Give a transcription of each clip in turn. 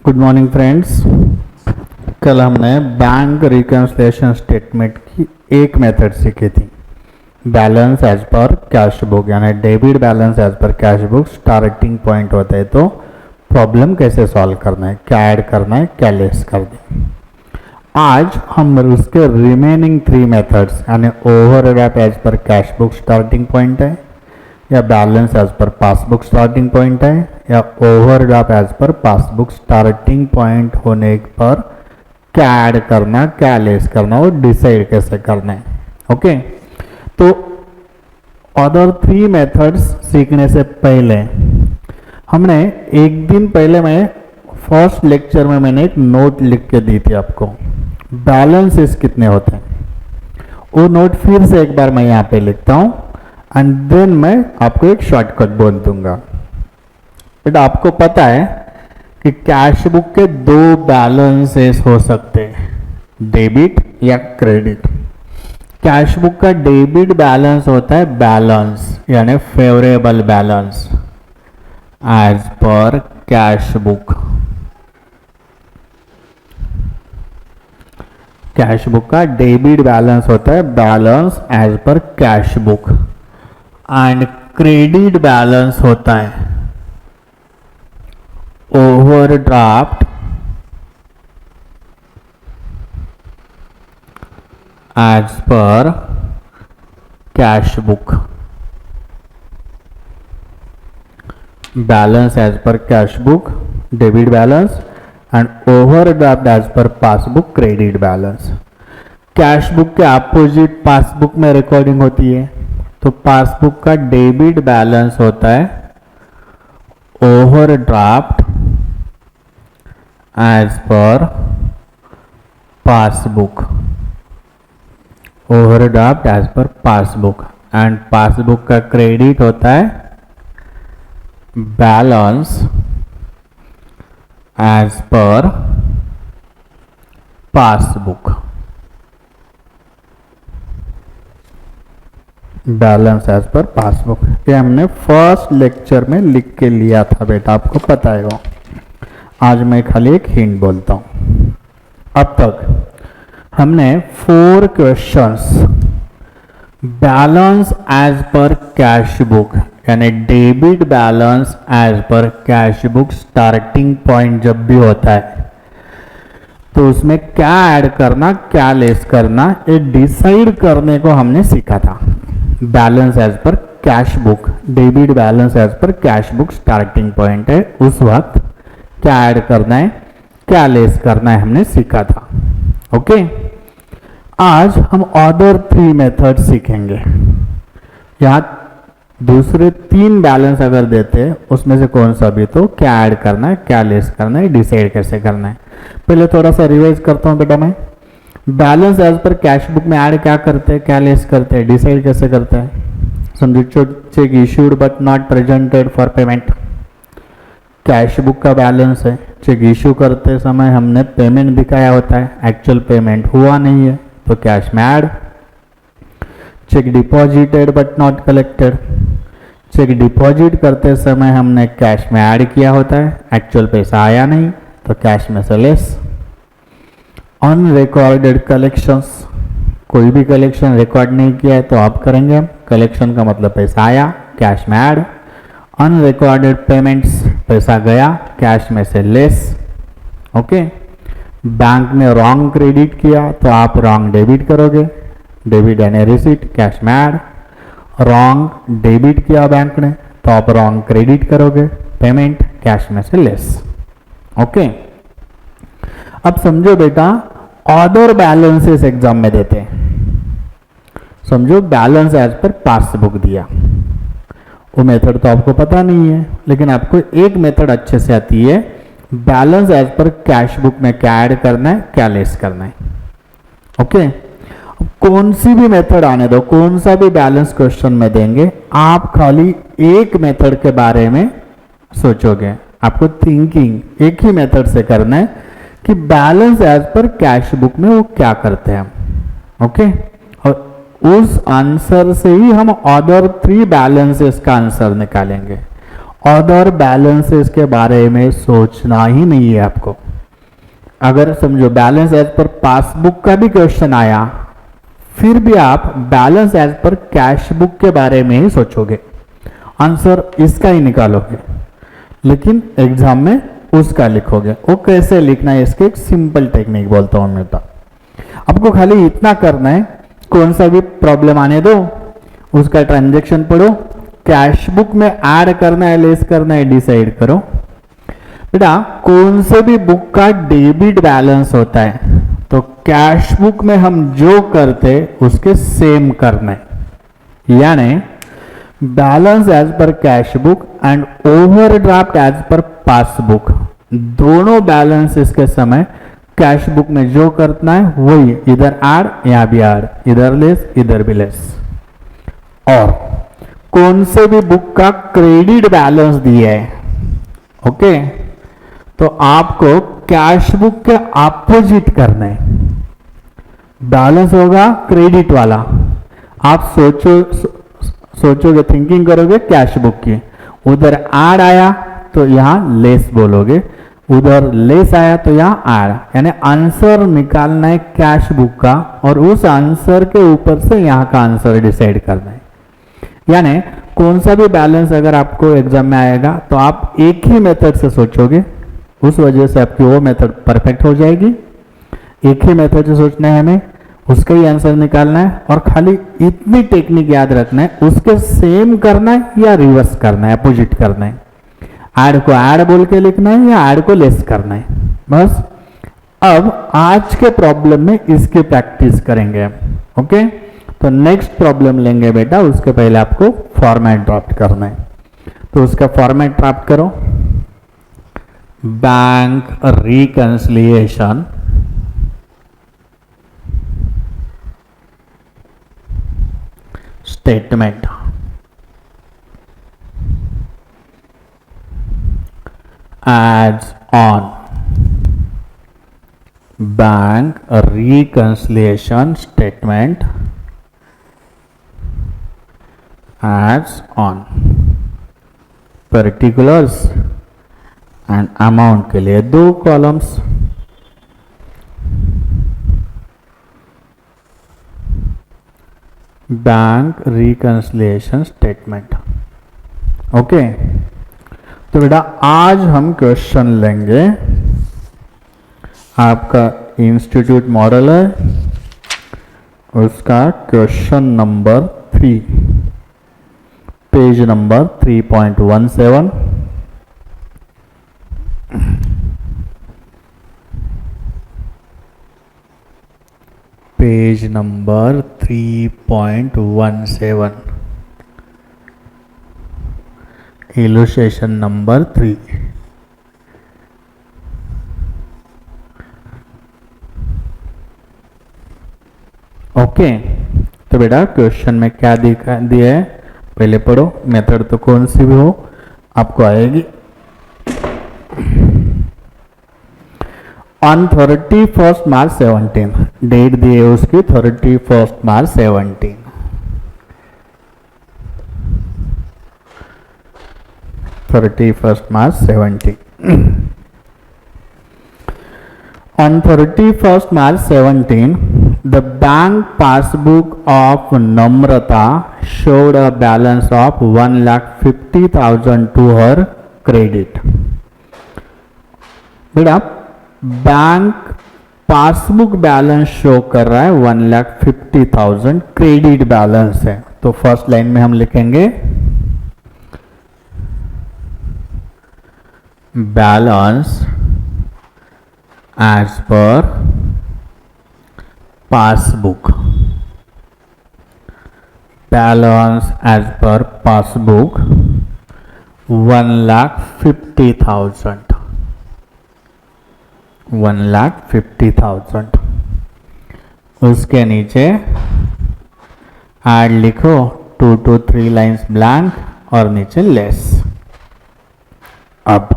Good morning friends. कल हमने bank reconciliation statement की एक मेथड सीखी थी, balance as per cash book, यानी debit balance as per cash book starting point होता है तो प्रॉब्लम कैसे सॉल्व करना है, क्या ऐड करना है, क्या लेस कर दें। आज हम उसके रिमेनिंग 3 मेथड्स यानी overdraft as per cash book starting point है, या balance as per passbook starting point है, या overdraft as per passbook starting point होने पर क्या ऐड करना, क्या लेस करना, वो डिसाइड कैसे करना है। ओके, तो अदर 3 मेथड्स सीखने से पहले हमने एक दिन पहले मैं फर्स्ट लेक्चर में मैंने एक नोट लिख के दी थी आपको, बैलेंसेस कितने होते हैं। वो नोट फिर से एक बार मैं यहाँ पे लिखता हूँ एंड देन मैं आपको एक शॉर्टकट बोल दूंगा। बट आपको पता है कि कैश बुक के 2 बैलेंसेस हो सकते हैं, डेबिट या क्रेडिट। कैश बुक का डेबिट बैलेंस होता है बैलेंस यानी favourable balance as per cash book. Cash book का डेबिट बैलेंस होता है balance as per cash book and credit balance होता है overdraft as per cash book. Balance as per cash book debit balance and overdraft as per passbook credit balance. Cash book के opposite passbook में recording होती है, तो passbook का debit balance होता है overdraft as per passbook, overdraft as per passbook and passbook का credit होता है balance as per passbook. Balance as per passbook ये हमने फर्स्ट लेक्चर में लिख के लिया था बेटा, आपको पता है वो। आज मैं खाली एक हिंट बोलता हूं। अब तक हमने 4 questions balance as per cash book यानी debit balance as per cash book starting point जब भी होता है तो उसमें क्या ऐड करना, क्या लेस करना, ये डिसाइड करने को हमने सीखा था। Balance as per cash book, debit balance as per cash book starting point है, उस वक्त क्या ऐड करना है, क्या लेस करना है हमने सीखा था। ओके, आज हम अदर 3 मेथड सीखेंगे। यहाँ दूसरे 3 बैलेंस अगर देते हैं उसमें से कौन सा भी, तो क्या ऐड करना है, क्या लेस करना है, डिसाइड कैसे करना है। पहले थोड़ा सा रिवाइज करता हूँ बेटा मैं। Balance as per cash book में ऐड क्या करते हैं, क्या लेस करते हैं, डिसाइड कैसे करते हैं। समझो check issued but not presented for payment, cash book का बैलेंस है। चेक इश्यू करते समय हमने पेमेंट दिखाया होता है, एक्चुअल पेमेंट हुआ नहीं है तो कैश में add. Cheque deposited but not collected, cheque deposit करते समय हमने कैश में ऐड किया होता है, एक्चुअल पैसा आया नहीं तो कैश में से लेस। अनरिकॉर्डेड कलेक्शंस, कोई भी कलेक्शन रिकॉर्ड नहीं किया है तो आप करेंगे हम, कलेक्शन का मतलब पैसा आया, कैश में ऐड। अनरिकॉर्डेड पेमेंट्स, पैसा गया, कैश में से लेस। ओके, बैंक ने रॉन्ग क्रेडिट किया तो आप रॉन्ग डेबिट करोगे, डेबिट यानी रिसीट, कैश में ऐड। रॉन्ग डेबिट किया बैंक ने तो आप रॉन्ग क्रेडिट करोगे, पेमेंट, कैश में से लेस। ओके, अब समझो बेटा अदर बैलेंसेस एग्जाम में देते हैं। समझो बैलेंस एज पर पासबुक दिया, वो मेथड तो आपको पता नहीं है, लेकिन आपको एक मेथड अच्छे से आती है, balance as per cash book में क्या ऐड करना है, क्या लेस करना है। ओके, कौन सी भी मेथड आने दो, कौन सा भी बैलेंस क्वेश्चन में देंगे, आप खाली एक मेथड के बारे में सोचोगे। आपको थिंकिंग एक ही मेथड से करना है कि balance as per cash book में वो क्या करते हैं। ओके, और उस आंसर से ही हम अदर 3 बैलेंसेस का आंसर निकालेंगे। अदर बैलेंसेस के बारे में सोचना ही नहीं है आपको। अगर समझो बैलेंस एज पर पासबुक का भी क्वेश्चन आया, फिर भी आप balance as per cash book के बारे में ही सोचोगे, आंसर इसका ही निकालोगे, लेकिन एग्जाम में उसका लिखोगे। वो कैसे लिखना है, इसके एक सिंपल टेक्निक बोलता हूं मैं। आपको खाली इतना करना है, कौन सा भी प्रॉब्लम आने दो, उसका ट्रांजैक्शन पढ़ो, कैश बुक में ऐड करना है लेस करना है डिसाइड करो। बेटा कौन से भी बुक का डेबिट बैलेंस होता है, तो कैश बुक में हम जो करते उसके सेम करना है, यानी balance as per cash book and overdraft as per passbook, दोनों बैलेंसेस के समय कैश बुक में जो करना है वही, इधर ऐड यहां भी ऐड, इधर लेस इधर भी लेस। और कौन से भी बुक का क्रेडिट बैलेंस दिया है, ओके, तो आपको कैश बुक के अपोजिट करना है। बैलेंस होगा क्रेडिट वाला, आप सोचोगे थिंकिंग करोगे कैश बुक की, उधर ऐड आया तो यहां लेस बोलोगे, उधर लेस आया तो यहां ऐड, यानी आंसर निकालना है कैश बुक का और उस आंसर के ऊपर से यहां का आंसर डिसाइड करना है। यानी कौन सा भी बैलेंस अगर आपको एग्जाम में आएगा तो आप एक ही मेथड से सोचोगे, उस वजह से आपकी वो मेथड परफेक्ट हो जाएगी। एक ही मेथड से सोचना है हमें, उसका ही आंसर निकालना है, और खाली इतनी टेक्निक याद रखना है, उसके सेम करना है या रिवर्स करना है, अपोजिट करना है। ऐड को ऐड बोल के लिखना है या ऐड को लेस करना है, बस। अब आज के प्रॉब्लम में इसकी प्रैक्टिस करेंगे हम, ओके। तो नेक्स्ट प्रॉब्लम लेंगे बेटा, उसके पहले आपको फॉर्मेट ड्राफ्ट करना है, तो उसका फॉर्मेट ड्राफ्ट करो। Bank reconciliation statement, adds on bank reconciliation statement adds on particulars and amount के लिए 2 columns, bank reconciliation statement, okay. तो बेटा आज हम क्वेश्चन लेंगे, आपका इंस्टीट्यूट मॉडल है, उसका question number 3, page number 3.17, page number 3.17, illustration number 3। Okay, तो बेटा क्वेश्चन में क्या दिया है पहले पढ़ो, मेथड तो कौन सी भी हो आपको आएगी। ऑन 31 मार्च 17, डेट दी है उसकी 31 मार्च 17, March 17. On 31st March 17, the bank passbook of Namrata showed a balance of 1,50,000 to her credit. बेटा बैंक पासबुक बैलेंस शो कर रहा है 1,50,000 क्रेडिट बैलेंस है, तो फर्स्ट लाइन में हम लिखेंगे balance as per passbook, balance as per passbook 1,50,000, 1,50,000। उसके नीचे ऐड लिखो 2 to 3 लाइन्स ब्लैंक और नीचे लेस। अब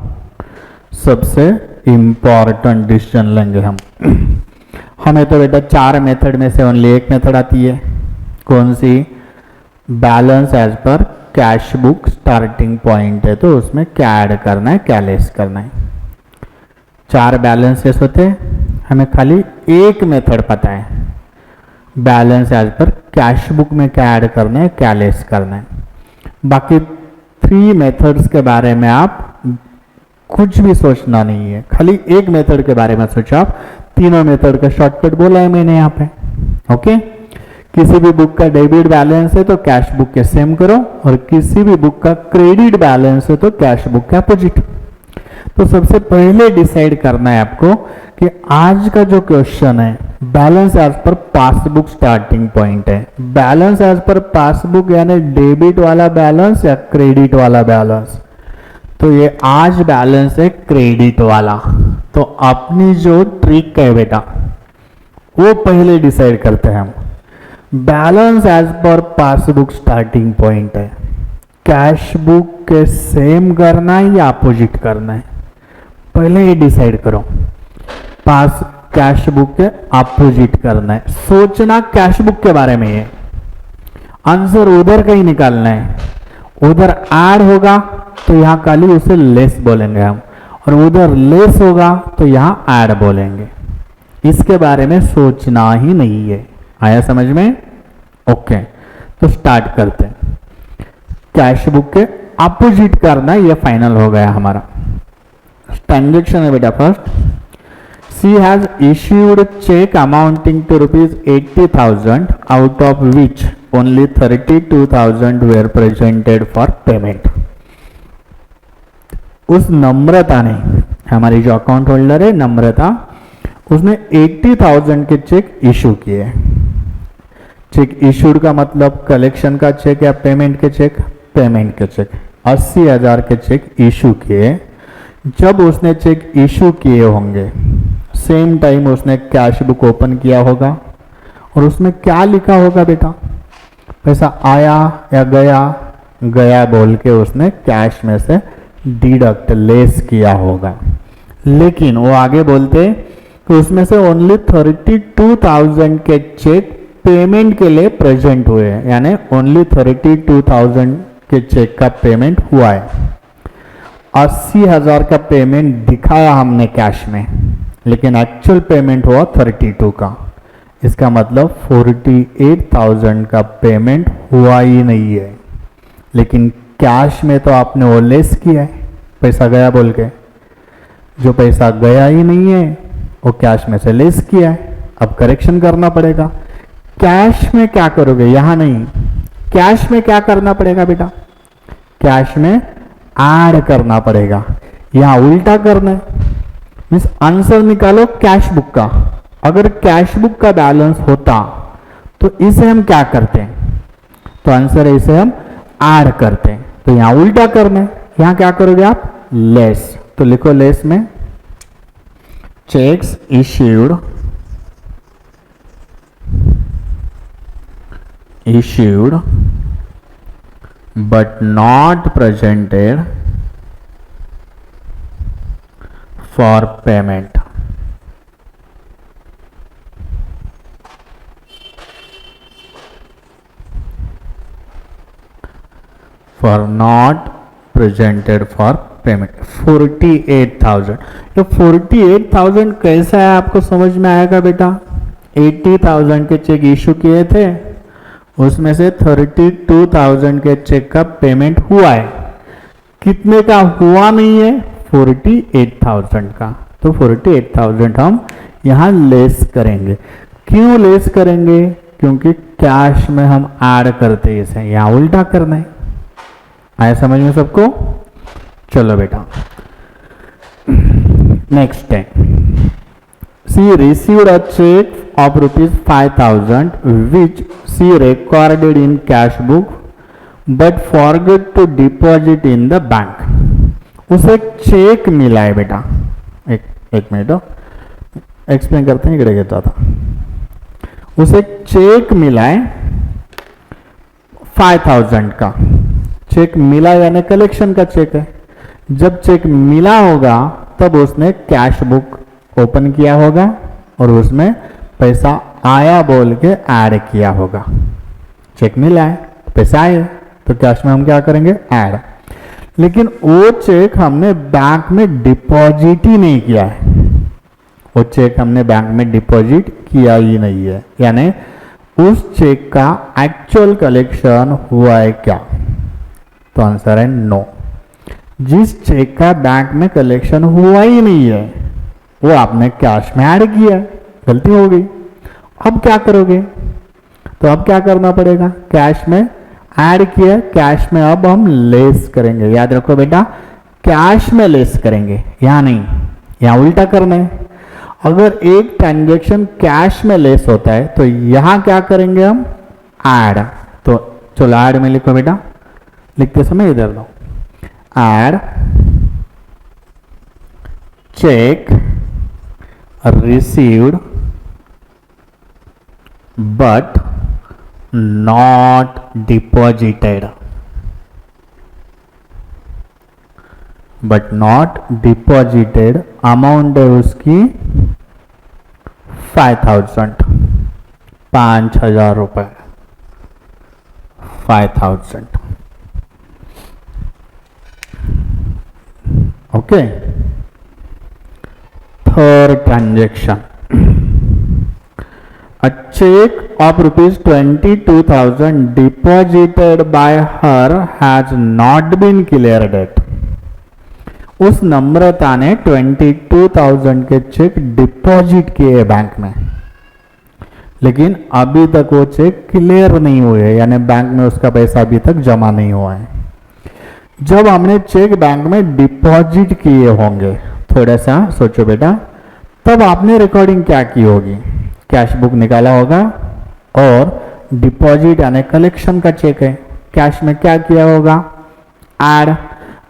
सबसे इंपॉर्टेंट डिसीजन लेंगे हम। हमें तो बेटा 4 मेथड में से ओनली एक मेथड आती है, कौन सी? Balance as per cash book starting point है तो उसमें क्या ऐड करना है, क्या लेस करना है। 4 बैलेंसेस होते हैं, हमें खाली एक मेथड पता है, balance as per cash book में क्या ऐड करना है, क्या लेस करना है। बाकी 3 मेथड्स के बारे में आप कुछ भी सोचना नहीं है, खाली एक मेथड के बारे में सोचो आप। तीनों मेथड का शॉर्टकट बोला है मैंने यहाँ पे। ओके, किसी भी बुक का डेबिट बैलेंस है तो कैश बुक के सेम करो, और किसी भी बुक का क्रेडिट बैलेंस है तो कैश बुक के अपोजिट। तो सबसे पहले डिसाइड करना है आपको कि आज का जो क्वेश्चन है balance as per passbook starting point है। बैलेंस एज पर पासबुक यानी डेबिट वाला बैलेंस या क्रेडिट वाला बैलेंस। तो ये आज बैलेंस है क्रेडिट वाला। तो अपनी जो ट्रिक है बेटा वो पहले डिसाइड करते हैं हम। Balance as per passbook starting point है, कैश बुक के सेम करना है या अपोजिट करना है, पहले ये डिसाइड करो। पास कैश बुक के अपोजिट करना है, सोचना कैश बुक के बारे में है, आंसर उधर का ही निकालना है। उधर ऐड होगा तो यहाँ खाली उसे लेस बोलेंगे हम, और उधर लेस होगा तो यहाँ ऐड बोलेंगे। इसके बारे में सोचना ही नहीं है। आया समझ में? ओके, तो स्टार्ट करते हैं। कैश बुक के अपोजिट करना, ये फाइनल हो गया हमारा। ट्रांजेक्शन है बेटा first. She has issued cheque amounting to ₹80,000 out of which only 32,000 were presented for payment. उस नम्रता ने, हमारी जो अकाउंट होल्डर है नम्रता, उसने 80,000 के चेक इशू किए। चेक इशूड का मतलब कलेक्शन का चेक या पेमेंट के चेक? पेमेंट के चेक। 80,000 के चेक इशू किए। जब उसने चेक इशू किए होंगे सेम टाइम उसने कैश बुक ओपन किया होगा, और उसमें क्या लिखा होगा बेटा? पैसा आया या गया? गया बोल के उसने कैश में से डिडक्ट लेस किया होगा। लेकिन वो आगे बोलते कि उसमें से ओनली 32,000 के चेक पेमेंट के लिए प्रेजेंट हुए हैं, यानी ओनली 32,000 के चेक का पेमेंट हुआ है। 80,000 का पेमेंट दिखाया हमने कैश में, लेकिन एक्चुअल पेमेंट हुआ 32 का। इसका मतलब 48,000 का पेमेंट हुआ ही नहीं है। लेकिन कैश में तो आपने वो लेस किया है, पैसा गया बोल के। जो पैसा गया ही नहीं है वो कैश में से लेस किया है। अब करेक्शन करना पड़ेगा। कैश में क्या करोगे? यहां नहीं, कैश में क्या करना पड़ेगा बेटा? कैश में ऐड करना पड़ेगा। यहां उल्टा करना है, मीन्स आंसर निकालो कैश बुक का। अगर कैश बुक का बैलेंस होता तो इसे हम क्या करते हैं? तो आंसर है इसे हम ऐड करते हैं। तो यहां उल्टा करना है। यहां क्या करोगे आप? लेस। तो लिखो लेस में checks issued but not presented for payment. For not presented for payment 48,000। ये 48,000 कैसा है आपको समझ में आएगा बेटा? 80,000 के चेक इशू किए थे, उसमें से 32,000 के चेक का पेमेंट हुआ है। कितने का हुआ नहीं है? 48,000 का। तो 48,000 हम यहां लेस करेंगे। क्यों लेस करेंगे? क्योंकि कैश में हम ऐड करते इसे, यहां उल्टा करना है। आया समझ में सबको? चलो बेटा नेक्स्ट है। She received a check of ₹5,000 which she recorded in cash book but forgot to deposit in the bank। उसे चेक मिला है बेटा। एक मिनट एक्सप्लेन करते हैं, इकड़े कहता था। उसे चेक मिला है 5,000 का। चेक मिला यानी कलेक्शन का चेक है। जब चेक मिला होगा तब उसने कैश बुक ओपन किया होगा और उसमें पैसा आया बोल के ऐड किया होगा। चेक मिला है, पैसा आया, तो कैश में हम क्या करेंगे, ऐड। लेकिन वो चेक हमने बैंक में डिपॉजिट ही नहीं किया है, वो चेक हमने बैंक में डिपॉजिट किया ही नहीं है, यानी उस चेक का एक्चुअल कलेक्शन हुआ है क्या, तो आंसर है नो। जिस चेक का बैंक में कलेक्शन हुआ ही नहीं है वो आपने कैश में ऐड किया, गलती हो गई। अब क्या करोगे, तो अब क्या करना पड़ेगा, कैश में ऐड किया, कैश में अब हम लेस करेंगे। याद रखो बेटा, कैश में लेस करेंगे, यहां नहीं, यहां उल्टा करना है। अगर एक ट्रांजैक्शन कैश में लेस होता है तो यहां क्या करेंगे हम, ऐड। तो चलो ऐड में लिखो बेटा, लिखते समय इधर लो, add cheque received but not deposited, but not deposited, amount है उसकी 5000, 5000 रुपए, 5000। Okay, third transaction, a check of ₹22,000 deposited by her has not been cleared yet. उस नम्रता ने 22,000 के चेक डिपॉजिट किए बैंक में, लेकिन अभी तक वो चेक क्लियर नहीं हुए है, यानी बैंक में उसका पैसा अभी तक जमा नहीं हुआ है। जब हमने चेक बैंक में डिपॉजिट किए होंगे, थोड़ा सा सोचो बेटा, तब आपने रिकॉर्डिंग क्या की होगी, कैश बुक निकाला होगा और डिपॉजिट यानी कलेक्शन का चेक है, कैश में क्या किया होगा, ऐड।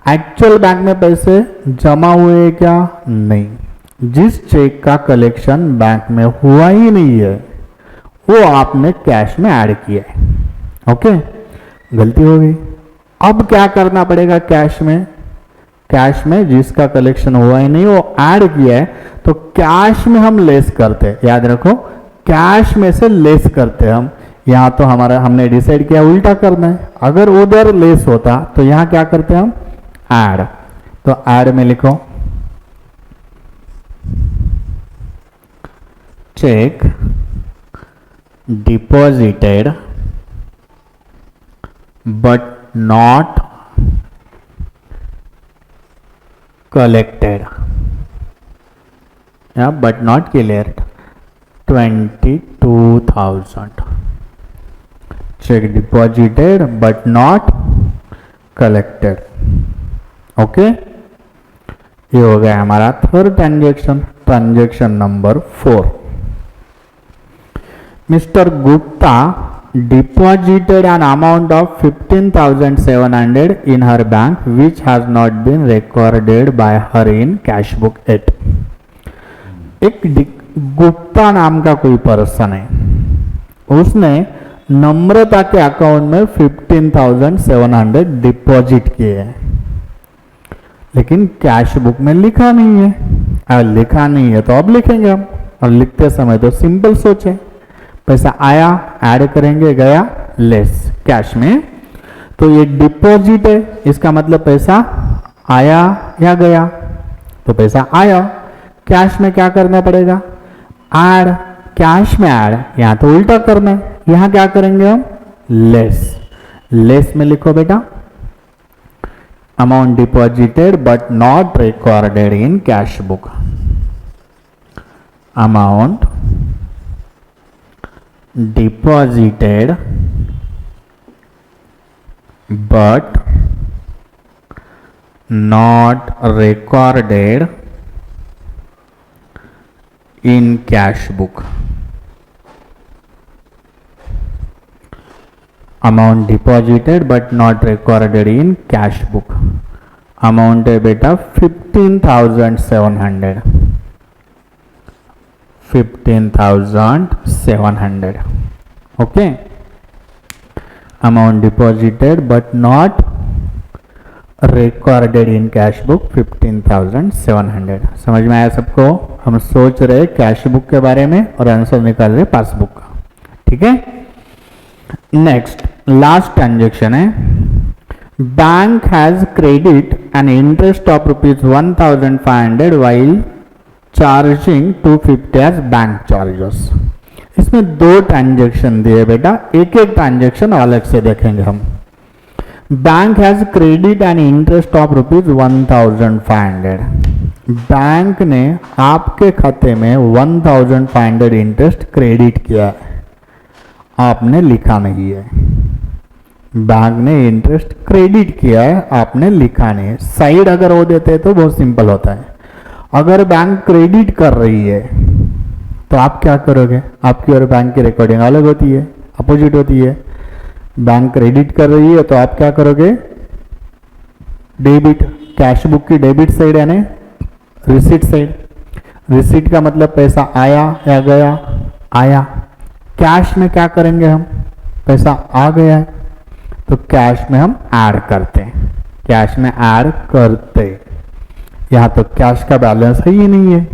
एक्चुअल बैंक में पैसे जमा हुए क्या, नहीं। जिस चेक का कलेक्शन बैंक में हुआ ही नहीं है वो आपने कैश में ऐड किया है। ओके, गलती हो गई। अब क्या करना पड़ेगा, कैश में, कैश में जिसका कलेक्शन हुआ ही नहीं वो ऐड किया है, तो कैश में हम लेस करते हैं। याद रखो, कैश में से लेस करते हैं हम। यहां तो हमारा हमने डिसाइड किया उल्टा करना है, अगर उधर लेस होता तो यहां क्या करते हैं हम, ऐड। तो ऐड में लिखो check deposited but not collected, yeah, but not cleared, 22,000 check deposited but not collected। Okay, ये हो गया हमारा third transaction. Transaction number 4, mister Gupta deposited an amount of 15,700 in her bank which has not been recorded by her in cash book yet। एक गुप्ता नाम का कोई person है, उसने नम्रता के अकाउंट में 15,700 डिपॉजिट किए हैं, लेकिन कैश बुक में लिखा नहीं है। अगर लिखा नहीं है तो अब लिखेंगे हम, और लिखते समय तो सिंपल सोचे, पैसा आया ऐड करेंगे, गया लेस कैश में। तो ये डिपॉजिट है, इसका मतलब पैसा आया या गया, तो पैसा आया। कैश में क्या करना पड़ेगा, ऐड। कैश में ऐड, यहां तो उल्टा करना है, यहां क्या करेंगे हम, लेस। लेस में लिखो बेटा, amount deposited but not recorded in cash book, amount deposited but not recorded in cash book, amount deposited but not recorded in cash book, amount है बेटा 15,700, 15,700। Okay, amount deposited but not recorded in cash book 15,700। समझ में आया सबको? हम सोच रहे cash book के बारे में और आंसर निकाल रहे पासबुक का। ठीक है, नेक्स्ट लास्ट ट्रांजेक्शन है bank has credit an interest of ₹1,500 while charging 250 as bank charges. इसमें दो ट्रांजेक्शन दिए बेटा, एक एक ट्रांजेक्शन अलग से देखेंगे हम। Bank has credit and interest of ₹1,500। Bank ने आपके खाते में 1,500 इंटरेस्ट क्रेडिट किया है, आपने लिखा नहीं है। बैंक ने इंटरेस्ट क्रेडिट किया है, आपने लिखा नहीं है। साइड अगर वो देते तो बहुत सिंपल होता है। अगर बैंक क्रेडिट कर रही है तो आप क्या करोगे? आपकी और बैंक की रिकॉर्डिंग अलग होती है, अपोजिट होती है। बैंक क्रेडिट कर रही है तो आप क्या करोगे? डेबिट, कैश बुक की डेबिट साइड यानी रिसीट साइड। रिसीट का मतलब पैसा आया या गया? आया। कैश में क्या करेंगे हम? पैसा आ गया है तो कैश में हम ऐड करते हैं, कैश में ऐड करते। यहां तो कैश का बैलेंस है ही नहीं है,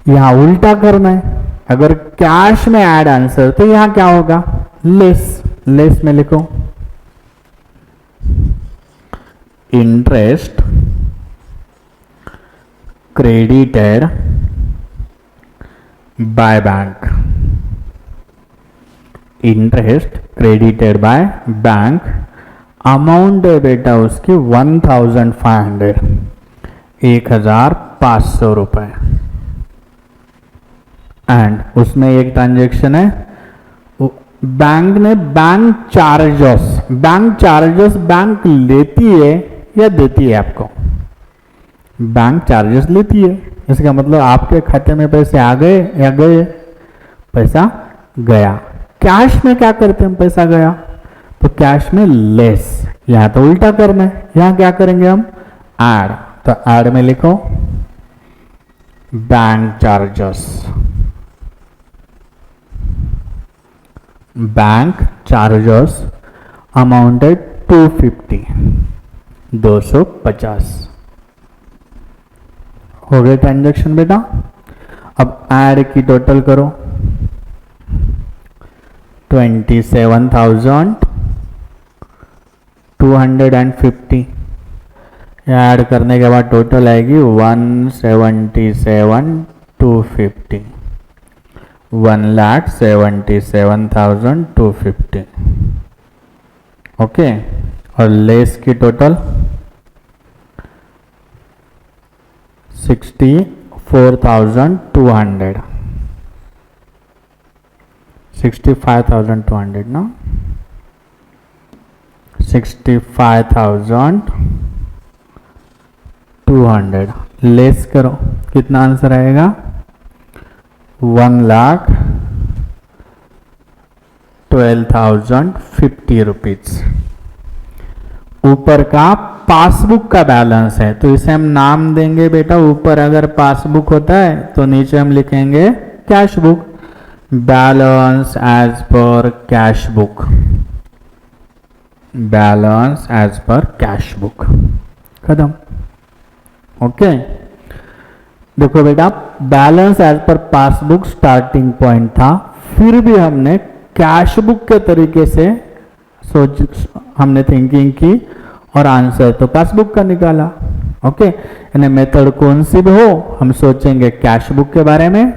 यहां उल्टा करना है। अगर कैश में ऐड आंसर तो यहां क्या होगा? लेस। लेस में लिखो interest credited by bank. Interest credited by bank, amount है बेटा उसकी 1,500, 1,500 रुपए। एंड उसमें एक ट्रांजेक्शन है, बैंक ने बैंक चार्जेस बैंक लेती है या देती है आपको? बैंक चार्जेस लेती है। इसका मतलब आपके खाते में पैसे आ गए या गए? पैसा गया। कैश में क्या करते हैं? पैसा गया तो कैश में लेस। यहां तो उल्टा करना है, यहां क्या करेंगे हम? ऐड। तो ऐड में लिखो bank charges. Bank charges amounted 250, 250 हो गए ट्रांजेक्शन बेटा। अब ऐड की टोटल करो, 27,250। ऐड करने के बाद टोटल आएगी 177,250, 1,77,250। ओके। और लेस की टोटल 64,200, 65,200 ना, 65,200 लेस करो, कितना आंसर आएगा? 1,12,050 रुपीज। ऊपर का पासबुक का बैलेंस है तो इसे हम नाम देंगे बेटा। ऊपर अगर पासबुक होता है तो नीचे हम लिखेंगे cash book. Balance as per cash book, balance as per cash book, खत्म। ओके। देखो बेटा, balance as per passbook starting point था, फिर भी हमने कैश बुक के तरीके से हमने थिंकिंग की और आंसर तो पासबुक का निकाला। ओके। यानी मेथड कौन सी भी हो, हम सोचेंगे कैश बुक के बारे में,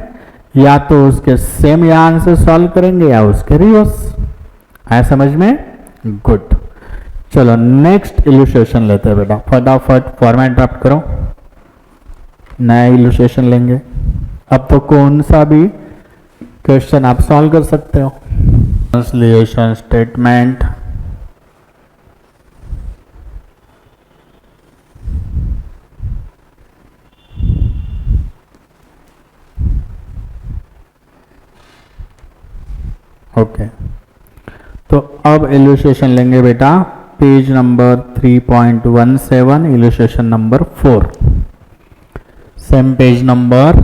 या तो उसके सेम या आंसर सॉल्व करेंगे या उसके रिवर्स। आया समझ में? गुड। चलो नेक्स्ट इलस्ट्रेशन लेते हैं बेटा। फटाफट फॉर्मेट ड्राफ्ट करो, नया इलस्ट्रेशन लेंगे। अब तो कौन सा भी क्वेश्चन आप सॉल्व कर सकते हो। Translation statement, okay. तो अब इलस्ट्रेशन लेंगे बेटा, page number 3.17, illustration number 4, same page number,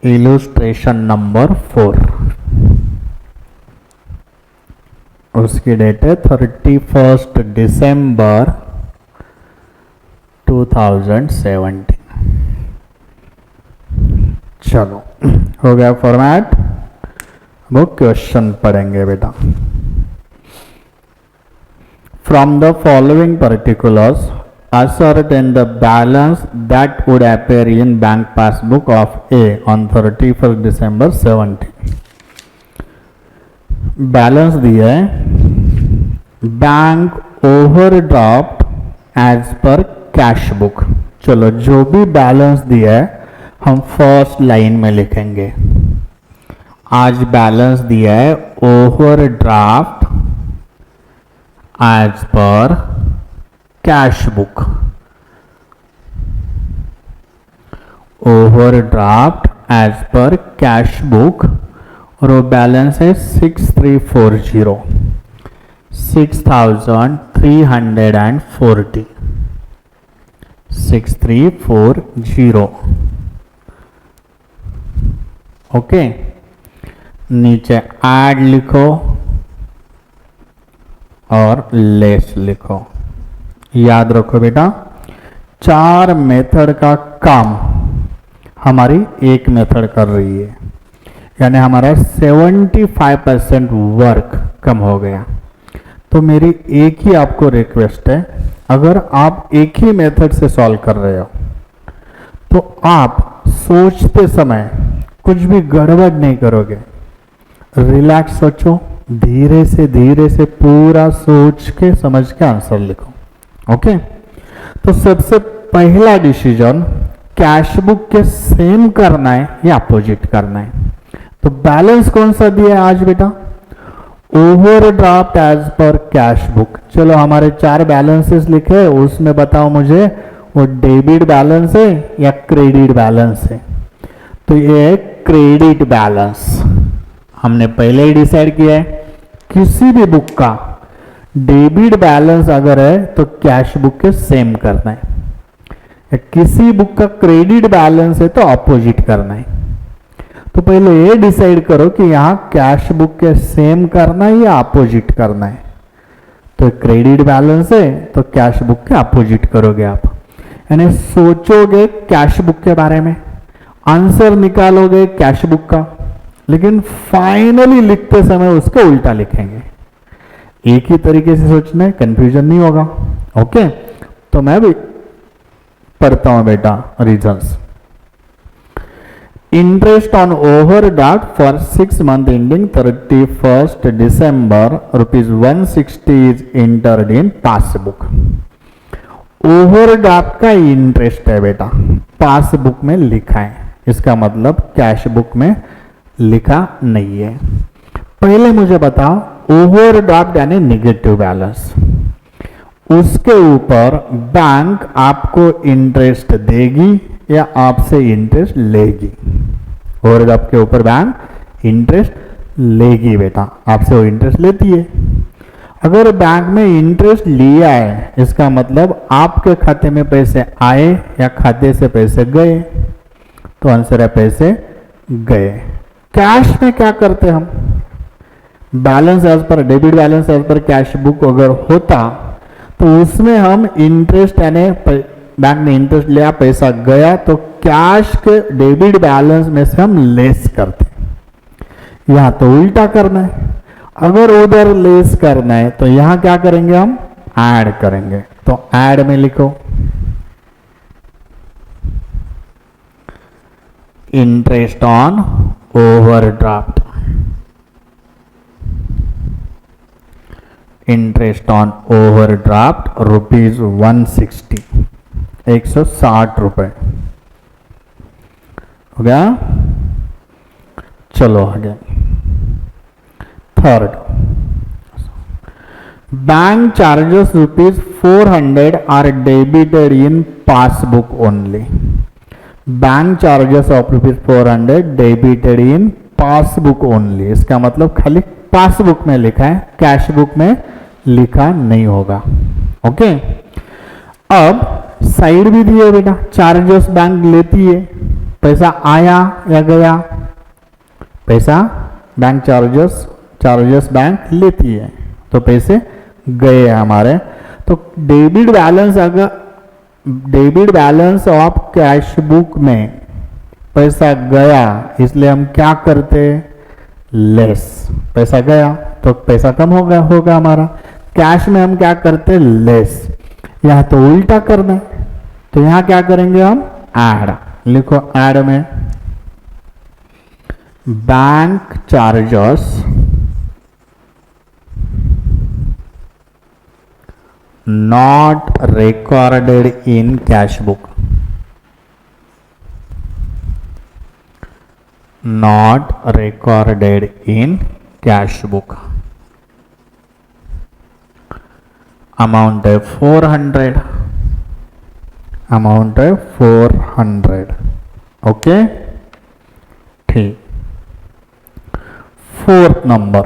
illustration number 4। उसकी डेट है 31 दिसंबर 2017। चलो हो गया फॉर्मेट। वो क्वेश्चन पढ़ेंगे बेटा। from the following particulars ascertain the balance that would appear in bank passbook of A on 31st December 70. Balance दिया है bank overdraft as per cash book. चलो जो भी बैलेंस दिया है हम फर्स्ट लाइन में लिखेंगे। आज बैलेंस दिया है overdraft as per cash book. Overdraft as per cash book और वो बैलेंस है 6340 6340 6340। ओके, नीचे ऐड लिखो और लेस लिखो। याद रखो बेटा, 4 मेथड का काम हमारी एक मेथड कर रही है, यानी हमारा 75% वर्क कम हो गया। तो मेरी एक ही आपको रिक्वेस्ट है, अगर आप एक ही मेथड से सॉल्व कर रहे हो तो आप सोचते समय कुछ भी गड़बड़ नहीं करोगे। रिलैक्स सोचो, धीरे से पूरा सोच के समझ के आंसर लिखो। ओके, तो सबसे पहला डिसीजन कैश बुक के सेम करना है या अपोजिट करना है। तो बैलेंस कौन सा दिया है आज बेटा? Overdraft as per cash book. चलो हमारे 4 बैलेंसेस लिखे, उसमें बताओ मुझे वो डेबिट बैलेंस है या क्रेडिट बैलेंस है? तो ये है क्रेडिट बैलेंस। हमने पहले ही डिसाइड किया है किसी भी बुक का डेबिट बैलेंस अगर है तो कैश बुक के सेम करना है। किसी बुक का क्रेडिट बैलेंस है तो अपोजिट करना है। तो पहले ये डिसाइड करो कि यहां कैश बुक के सेम करना है या अपोजिट करना है। तो क्रेडिट बैलेंस है तो कैश बुक के अपोजिट करोगे आप, यानी सोचोगे कैश बुक के बारे में, आंसर निकालोगे कैश बुक का, लेकिन फाइनली लिखते समय उसका उल्टा लिखेंगे। एक ही तरीके से सोचना है, कंफ्यूजन नहीं होगा। ओके, तो मैं भी पढ़ता हूं बेटा reasons. Interest on overdraft for 6 month ending 31st December ₹160 is entered in passbook. Overdraft का इंटरेस्ट है बेटा, पासबुक में लिखा है, इसका मतलब कैश बुक में लिखा नहीं है। पहले मुझे बताओ, ओवरड्राफ्ट यानी निगेटिव बैलेंस, उसके ऊपर बैंक आपको इंटरेस्ट देगी या आपसे इंटरेस्ट लेगी? ओवरड्राफ्ट के ऊपर बैंक इंटरेस्ट लेगी बेटा, आपसे वो इंटरेस्ट लेती है। अगर बैंक में इंटरेस्ट लिया है, इसका मतलब आपके खाते में पैसे आए या खाते से पैसे गए। तो आंसर है पैसे गए। कैश में क्या करते हम? Balance as per debit balance as per cash book अगर होता तो उसमें हम इंटरेस्ट यानी बैंक ने इंटरेस्ट लिया, पैसा गया, तो कैश के डेबिट बैलेंस में से हम लेस करते। यहां तो उल्टा करना है, अगर उधर लेस करना है तो यहां क्या करेंगे? हम ऐड करेंगे। तो ऐड में लिखो interest on overdraft, interest on overdraft ₹160, 160 रुपए हो गया। चलो आगे। Third, bank charges ₹400 are debited in passbook only. Bank charges of ₹400 debited in passbook only, इसका मतलब खाली पासबुक में लिखा है, कैश बुक में लिखा नहीं होगा। ओके, अब साइड भी दिए बेटा, चार्जेस बैंक लेती है, पैसा आया या गया? पैसा बैंक चार्जेस बैंक लेती है, तो पैसे गए हमारे। तो डेबिट बैलेंस, अगर debit balance of cash book में पैसा गया, इसलिए हम क्या करते? लेस। पैसा गया तो पैसा कम होगा हमारा, कैश में हम क्या करते हैं, लेस। यहां तो उल्टा करना है, तो यहां क्या करेंगे हम, ऐड। लिखो ऐड में bank charges not recorded in cash book, not recorded in cash book। Amount है 400, अमाउंट है 400। ओके, ठीक। 4th number,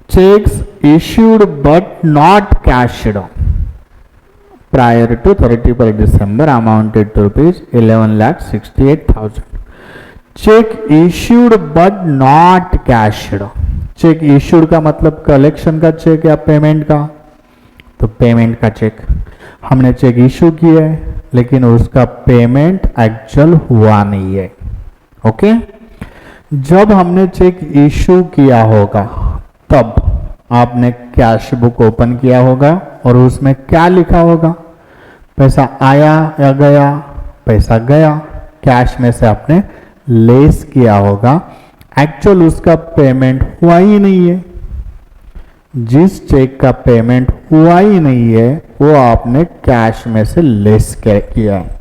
checks issued but not cashed prior to 31st December amounted to rupees 11,68,000। Check issued but not cached. Check issued का मतलब collection का check या payment का, तो payment का चेक हमने चेक इश्यू किया है लेकिन उसका पेमेंट एक्चुअल हुआ नहीं है। ओके, जब हमने चेक इश्यू किया होगा तब आपने कैश बुक ओपन किया होगा और उसमें क्या लिखा होगा, पैसा आया या गया, पैसा गया, कैश में से आपने लेस किया होगा, एक्चुअल उसका पेमेंट हुआ ही नहीं है। जिस चेक का पेमेंट हुआ ही नहीं है वो आपने कैश में से लेस किया है।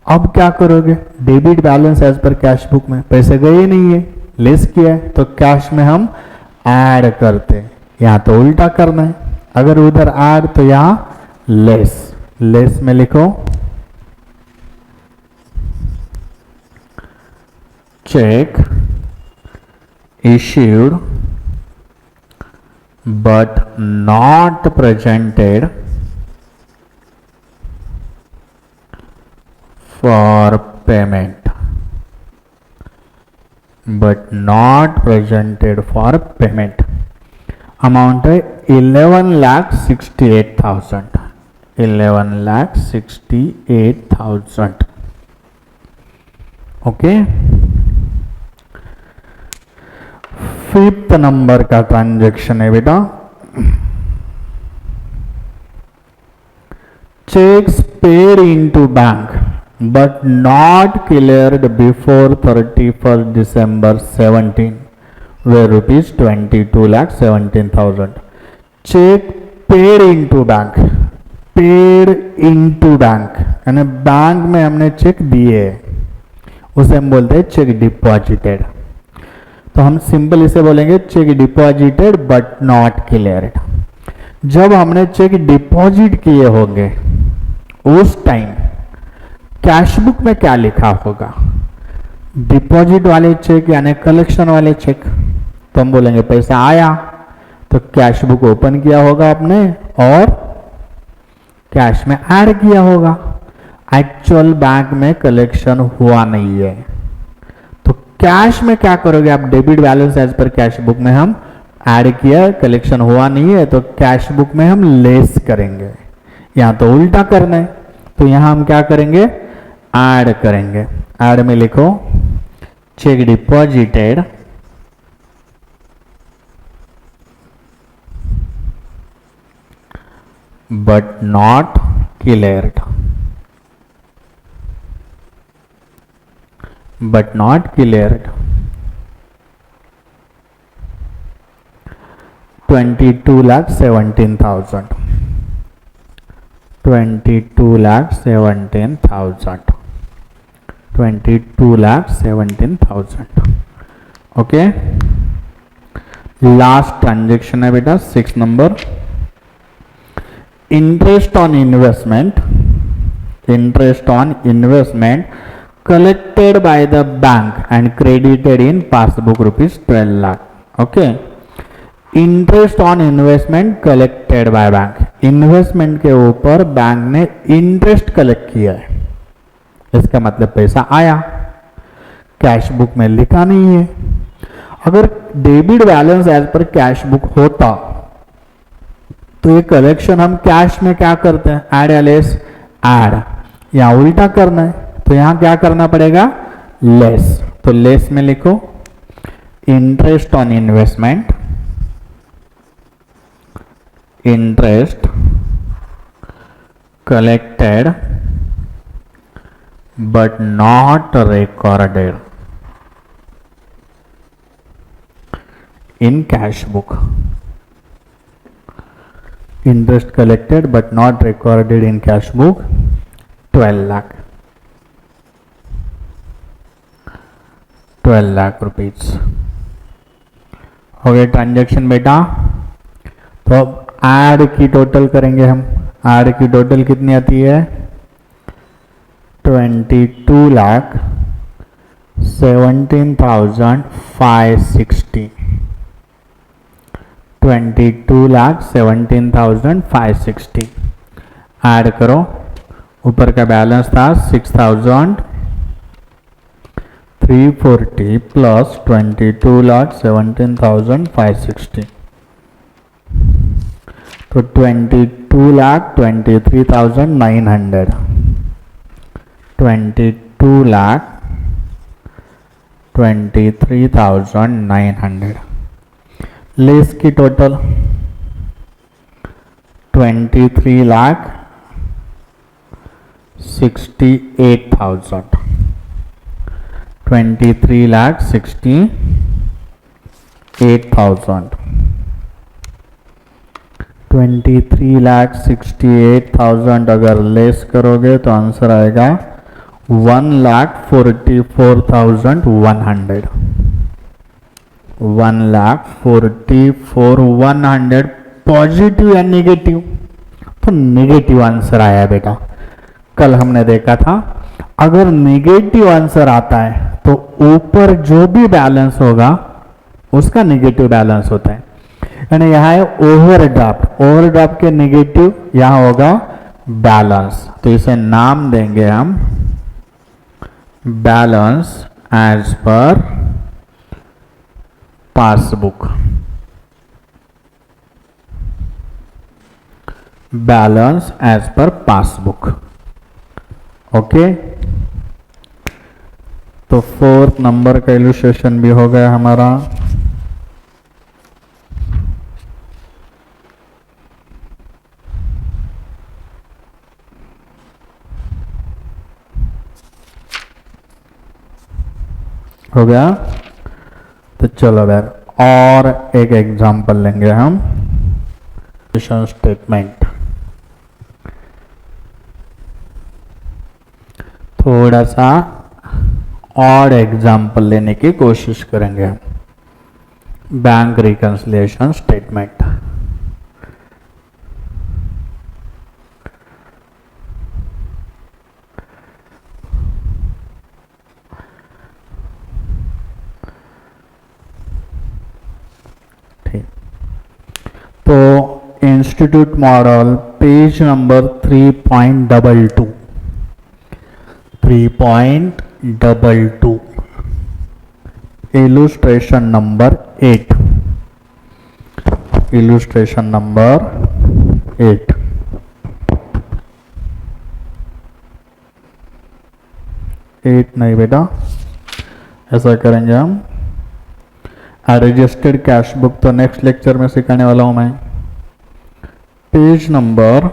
अब क्या करोगे, debit balance as per cash book में पैसे गए नहीं है, लेस किया है, तो कैश में हम ऐड करते हैं। यहां तो उल्टा करना है, अगर उधर ऐड तो यहां लेस। लेस में लिखो check issued but not presented for payment, but not presented for payment। Amount है 11,68,000, 11,68,000। ओके, 5th नंबर का ट्रांजैक्शन है बेटा, cheques paid into bank but not cleared before 31st December 17 वे rupees 22,17,000। Cheque paid into bank, paid into bank यानी bank में हमने check दिए, उसे हम बोलते हैं चेक डिपॉजिटेड। तो हम सिंपल इसे बोलेंगे check deposited but not cleared. जब हमने चेक डिपॉजिट किए होंगे उस टाइम कैश बुक में क्या लिखा होगा, डिपॉजिट वाले चेक यानी कलेक्शन वाले चेक, तो हम बोलेंगे पैसा आया, तो कैश बुक ओपन किया होगा आपने और कैश में ऐड किया होगा। एक्चुअल बैंक में कलेक्शन हुआ नहीं है, तो कैश में क्या करोगे आप, debit balance as per cash book में हम ऐड किया, कलेक्शन हुआ नहीं है, तो कैश बुक में हम लेस करेंगे। यहां तो उल्टा करना है, तो यहां हम क्या करेंगे, ऐड करेंगे। ऐड में लिखो check deposited but not cleared, but not cleared 22,17,000, 22,17,000, 22,17,000। Okay, last transaction है बेटा 6 number, interest on investment, interest on investment collected by the bank and credited in passbook rupees 12 lakh। okay, interest on investment collected by bank, investment के ऊपर bank ने interest collect किया है, इसका मतलब पैसा आया, कैश बुक में लिखा नहीं है। अगर debit balance as per cash book होता तो ये कलेक्शन हम कैश में क्या करते हैं, ऐड या लेस, ऐड। यहां उल्टा करना है, तो यहां क्या करना पड़ेगा, लेस। तो लेस में लिखो interest on investment interest collected but not recorded in cash book. Interest collected but not recorded in cash book 12 lakh. 12 lakh rupees हो गए ट्रांजैक्शन बेटा। तो अब ऐड की टोटल करेंगे हम। ऐड की टोटल कितनी आती है 22,17,560। 22,17,560 ऐड करो। ऊपर का बैलेंस था 6,340 प्लस 22,17,560 तो 22,23,900। 22,23,900 लेस की टोटल 23,68,000। 23,68,000। 23,68,000 अगर लेस करोगे तो आंसर आएगा 1,44,100। 1,44,100 पॉजिटिव या नेगेटिव? तो नेगेटिव आंसर आया बेटा। कल हमने देखा था अगर नेगेटिव आंसर आता है तो ऊपर जो भी बैलेंस होगा उसका नेगेटिव बैलेंस होता है। यानी यहां है ओवरड्राफ्ट। ओवरड्राफ्ट के नेगेटिव यहां होगा बैलेंस। तो इसे नाम देंगे हम balance as per passbook. Balance as per passbook. Okay तो 4th नंबर का इलस्ट्रेशन भी हो गया हमारा। हो गया। तो चलो यार और एक एग्जांपल लेंगे हम स्टेटमेंट। थोड़ा सा और एग्जाम्पल लेने की कोशिश करेंगे हम। Bank reconciliation statement. ठीक तो institute model page number 3.22। 3.22 illustration number 8। Illustration number 8। नहीं बेटा ऐसा करेंगे हम। रजिस्टर्ड कैश बुक तो नेक्स्ट लेक्चर में सिखाने वाला हूं मैं। पेज नंबर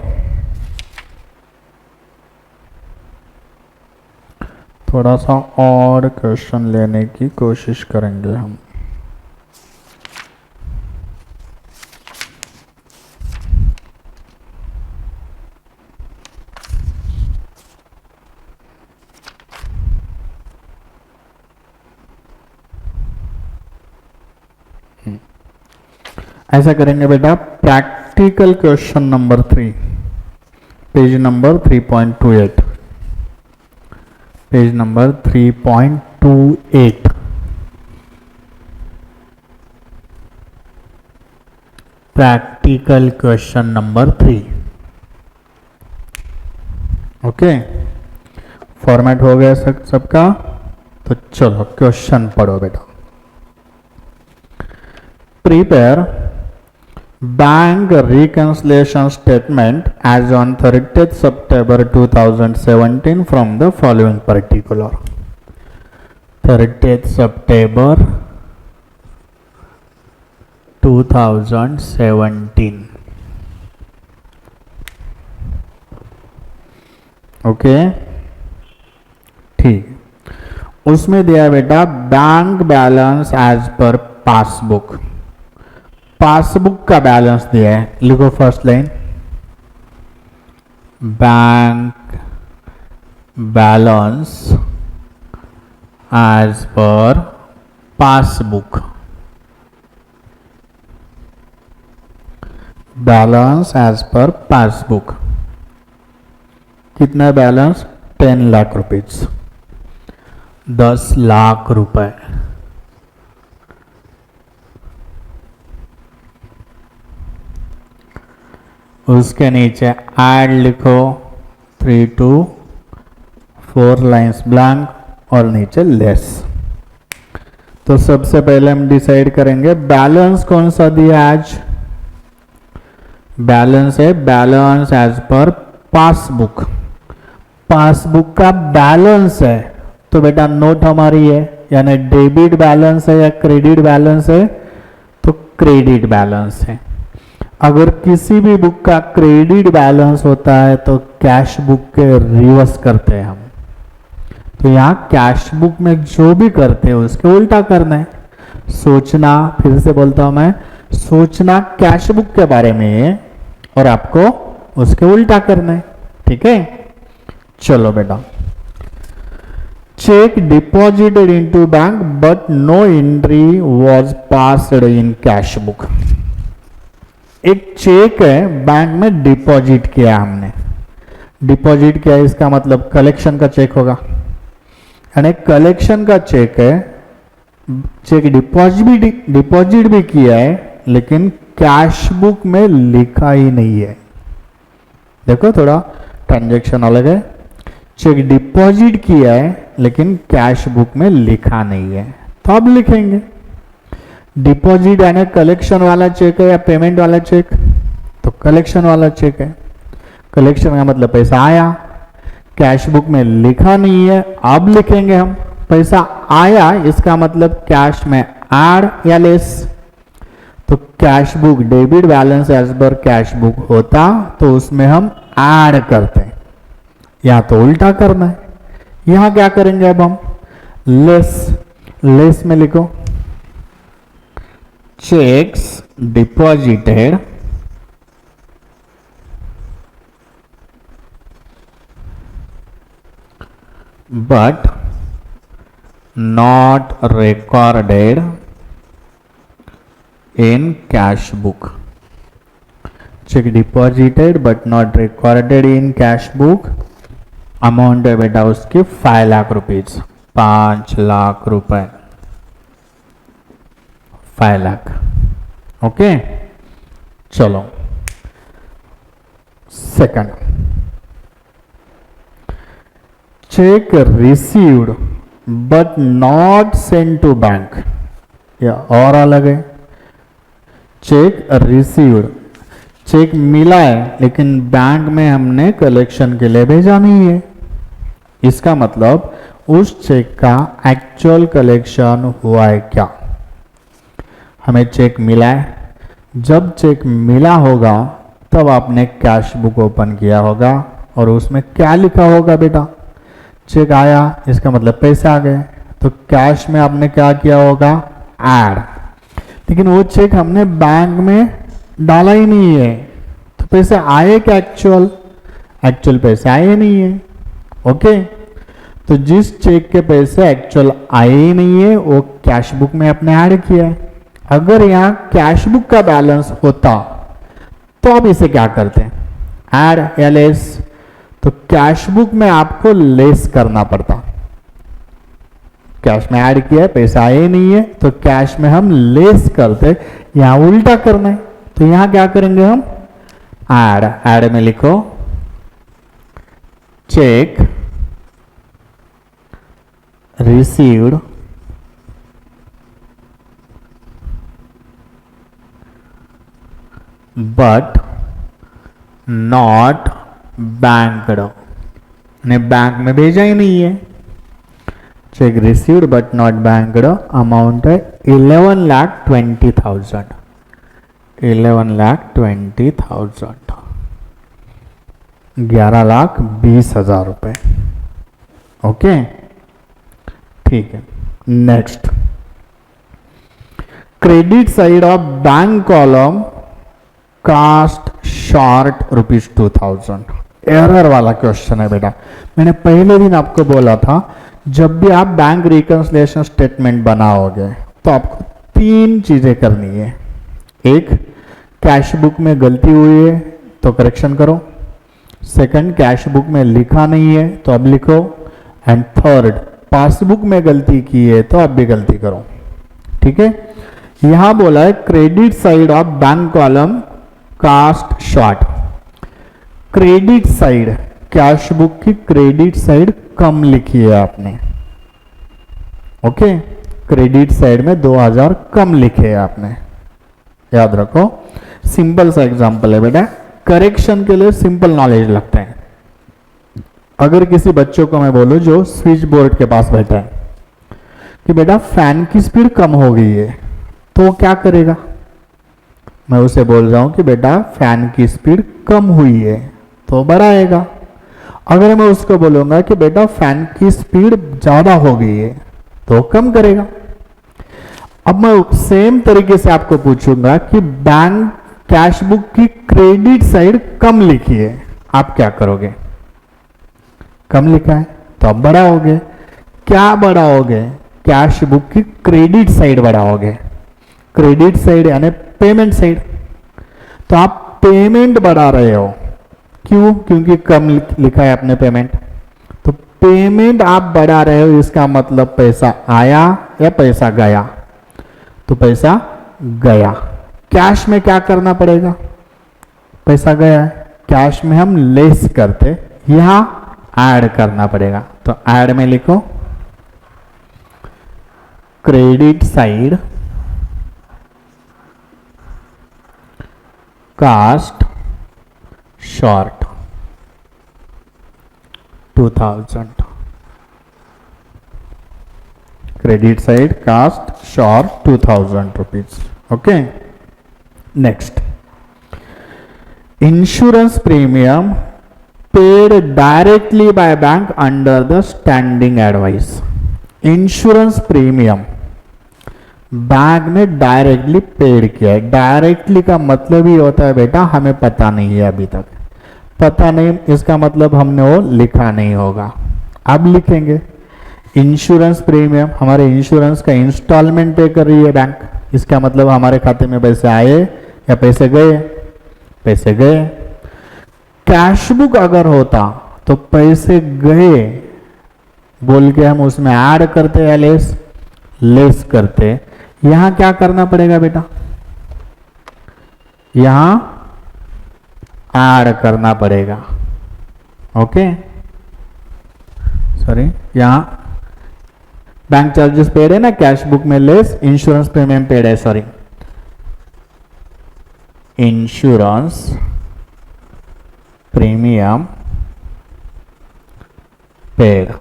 थोड़ा सा और क्वेश्चन लेने की कोशिश करेंगे हम। ऐसा करेंगे बेटा practical question number 3 page number 3.28। Page number 3.28। Practical question number 3। Okay format हो गया सबका। तो चलो क्वेश्चन पढ़ो बेटा। Prepare bank reconciliation statement as on 30th September 2017 from the following particular. 30th September 2017 okay ठीक, उसमें दिया है बेटा bank balance as per passbook. Passbook का बैलेंस दिया है, लिखो first line, bank balance as per passbook. Balance as per passbook कितना बैलेंस? 10 लाख रुपीज, 10 लाख रुपए। उसके नीचे ऐड लिखो 3 to 4 लाइंस ब्लैंक और नीचे लेस। तो सबसे पहले हम डिसाइड करेंगे बैलेंस कौन सा दिया आज। बैलेंस है balance as per passbook. Passbook का बैलेंस है तो बेटा नोट हमारी है, यानी डेबिट बैलेंस है या क्रेडिट बैलेंस है, तो क्रेडिट बैलेंस है। अगर किसी भी बुक का क्रेडिट बैलेंस होता है तो कैश बुक के रिवर्स करते हैं हम। तो यहाँ कैश बुक में जो भी करते हैं उसके उल्टा करना है। सोचना, फिर से बोलता हूं मैं, सोचना कैश बुक के बारे में है और आपको उसके उल्टा करना है। ठीक है, चलो बेटा। Cheque deposited into bank but no entry was passed in cash book. एक चेक है बैंक में डिपॉजिट किया हमने, डिपॉजिट किया इसका मतलब कलेक्शन का चेक होगा, यानी कलेक्शन का चेक है। चेक डिपॉजिट भी किया है लेकिन कैश बुक में लिखा ही नहीं है। देखो थोड़ा ट्रांजैक्शन अलग है। चेक डिपॉजिट किया है लेकिन कैश बुक में लिखा नहीं है, तो अब लिखेंगे। डिपॉजिट यानी कलेक्शन वाला चेक है या पेमेंट वाला चेक? तो कलेक्शन वाला चेक है। कलेक्शन का मतलब पैसा आया, कैश बुक में लिखा नहीं है, अब लिखेंगे हम। पैसा आया इसका मतलब कैश में ऐड या लेस। तो cash book debit balance as per cash book होता तो उसमें हम ऐड करते हैं, या तो उल्टा करना है। यहां क्या करेंगे अब हम? लेस। लेस में लिखो checks deposited but not recorded in cash book. Check deposited but not recorded in cash book. Amount है बेटा उसकी 5 लाख रुपीज, 5 लाख रुपए, 5 लाख। ओके चलो second, cheque received but not send to bank, या और अलग है। चेक रिसीव्ड, चेक मिला है लेकिन बैंक में हमने कलेक्शन के लिए भेजा नहीं है। इसका मतलब उस चेक का एक्चुअल कलेक्शन हुआ है क्या? हमें चेक मिला है, जब चेक मिला होगा तब आपने कैश बुक ओपन किया होगा और उसमें क्या लिखा होगा बेटा? चेक आया इसका मतलब पैसे आ गए, तो कैश में आपने क्या किया होगा? ऐड। लेकिन वो चेक हमने बैंक में डाला ही नहीं है, तो पैसे आए क्या? एक्चुअल पैसे आए नहीं है। ओके, तो जिस चेक के पैसे एक्चुअल आए ही नहीं है वो कैश बुक में आपने ऐड किया है। अगर यहां कैश बुक का बैलेंस होता तो आप इसे क्या करते हैं? ऐड या लेस। तो कैश बुक में आपको लेस करना पड़ता, कैश में ऐड किया है पैसा आए नहीं है तो कैश में हम लेस करते, यहां उल्टा करना है। तो यहां क्या करेंगे हम? ऐड। ऐड में लिखो cheque received but not banked, ने बैंक में भेजा ही नहीं है। Cheque received but not banked, amount है 11,20,000, 11,20,000। 11,20,000 रुपए। ओके, ठीक है। Next, credit side of bank column cast short ₹2,000। Error वाला क्वेश्चन है बेटा। मैंने पहले दिन आपको बोला था, जब भी आप बैंक रिकंसिलिएशन स्टेटमेंट बनाओगे तो आपको 3 चीजें करनी है। एक, कैश बुक में गलती हुई है तो करेक्शन करो। सेकंड, कैश बुक में लिखा नहीं है तो अब लिखो। एंड थर्ड, पासबुक में गलती की है तो अब भी गलती करो। ठीक है, यहां बोला है credit side of bank column cast short. Credit side, cash book की क्रेडिट साइड कम लिखी है आपने। ओके, क्रेडिट साइड में 2,000 कम लिखे है आपने, याद रखो। सिंपल सा एग्जांपल है बेटा, करेक्शन के लिए सिंपल नॉलेज लगता है। अगर किसी बच्चों को मैं बोलूं जो स्विच बोर्ड के पास बैठा है कि बेटा फैन की स्पीड कम हो गई है, तो वो क्या करेगा? मैं उसे बोल रहा हूं कि बेटा फैन की स्पीड कम हुई है तो बढ़ाएगा। अगर मैं उसको बोलूंगा कि बेटा फैन की स्पीड ज्यादा हो गई है तो कम करेगा। अब मैं सेम तरीके से आपको पूछूंगा कि बैंक कैश बुक की क्रेडिट साइड कम लिखी है, आप क्या करोगे? कम लिखा है तो आप बढ़ाओगे। क्या बढ़ाओगे? कैश बुक की क्रेडिट साइड बढ़ाओगे। क्रेडिट साइड यानी पेमेंट साइड, तो आप पेमेंट बढ़ा रहे हो। क्यों? क्योंकि कम लिखा है आपने पेमेंट, तो पेमेंट आप बढ़ा रहे हो। इसका मतलब पैसा आया या पैसा गया? तो पैसा गया। कैश में क्या करना पड़ेगा? पैसा गया है, कैश में हम लेस करते, यहां ऐड करना पड़ेगा। तो ऐड में लिखो credit side cast short 2,000। Credit side cast short 2,000 rupees. Okay, next, insurance premium paid directly by bank under the standing advice. Insurance premium bank ने डायरेक्टली पेड किया है। डायरेक्टली का मतलब ही होता है बेटा हमें पता नहीं है, अभी तक पता नहीं, इसका मतलब हमने वो लिखा नहीं होगा। अब लिखेंगे इंश्योरेंस प्रीमियम, हमारे इंश्योरेंस का इंस्टॉलमेंट पे कर रही है बैंक, इसका मतलब हमारे खाते में पैसे आए या पैसे गए? पैसे गए। कैश बुक अगर होता तो पैसे गए बोल के हम उसमें ऐड करते या लेस करते। यहां क्या करना पड़ेगा बेटा? यहां ऐड करना पड़ेगा। ओके, सॉरी, यहां बैंक चार्जेस पेड है ना, कैश बुक में लेस, इंश्योरेंस प्रीमियम पेड है, sorry, insurance premium paid,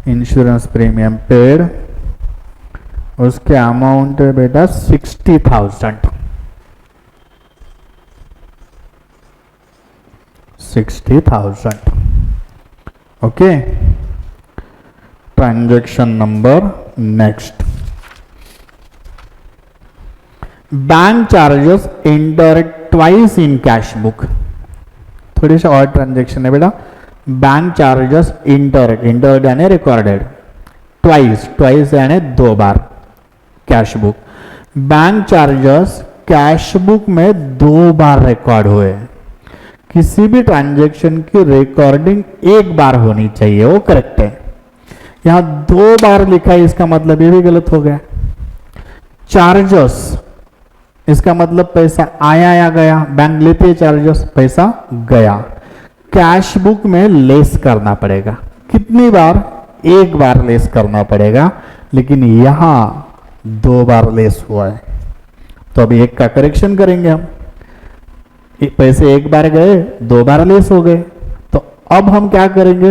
insurance premium paid, उसके अमाउंट है बेटा 60,000। 60,000। Okay, transaction number next, bank charges enter twice in cash book. थोड़ी सी और ट्रांजैक्शन है बेटा। बैंक चार्जेस इंटर यानी रिकॉर्डेड, ट्वाइस यानी 2 बार cash book. Bank charges cash book में 2 बार रिकॉर्ड हुए। किसी भी ट्रांजैक्शन की रिकॉर्डिंग 1 बार होनी चाहिए, वो करेक्ट है। यहां 2 बार लिखा है, इसका मतलब ये भी गलत हो गया। चार्जेस, इसका मतलब पैसा आया या गया? बैंक लेते हैं चार्जेस, पैसा गया। कैश बुक में लेस करना पड़ेगा। कितनी बार? 1 बार लेस करना पड़ेगा, लेकिन यहां 2 बार लेस हुआ है, तो अभी 1 का करेक्शन करेंगे हम। पैसे 1 बार गए, 2 बार लेस हो गए, तो अब हम क्या करेंगे?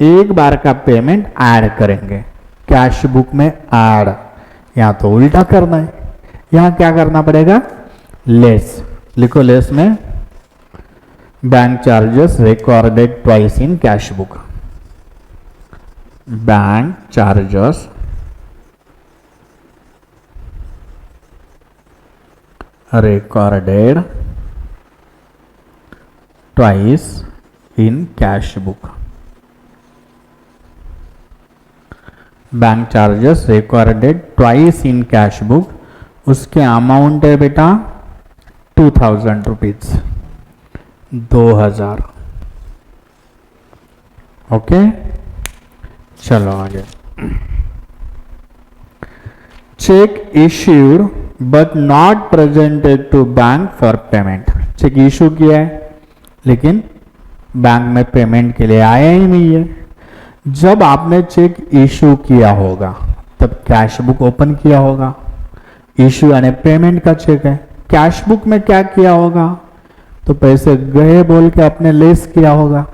1 बार का पेमेंट ऐड करेंगे, कैश बुक में ऐड। यहां तो उल्टा करना है, यहां क्या करना पड़ेगा? लेस। लिखो लेस में bank charges recorded twice in cash book. Bank charges recorded twice in cash book. Bank charges recorded twice in cash book. उसके अमाउंट है बेटा 2000 रुपीज, 2000. ओके, चलो आगे. Cheque issued but not presented to bank for payment. Cheque issue किया है लेकिन bank में payment के लिए आया ही नहीं है. जब आपने चेक इशू किया होगा तब कैश बुक ओपन किया होगा. इशू यानी पेमेंट का चेक है. कैश बुक में क्या किया होगा, तो पैसे गए बोल के आपने लेस किया होगा.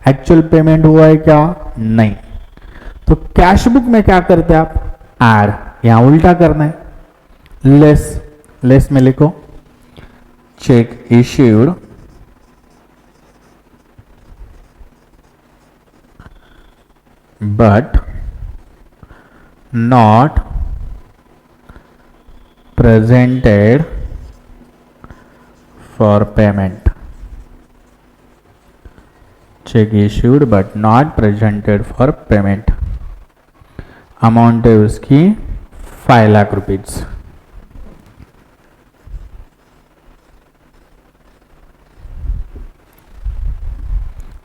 एक्चुअल पेमेंट हुआ है क्या, नहीं. तो कैश बुक में क्या करते हैं आप, ऐड. यहां उल्टा करना है, लेस. लेस में लिखो check issued but not presented for payment. Check issued but not presented for payment. Amount है उसकी 5 lakh rupees.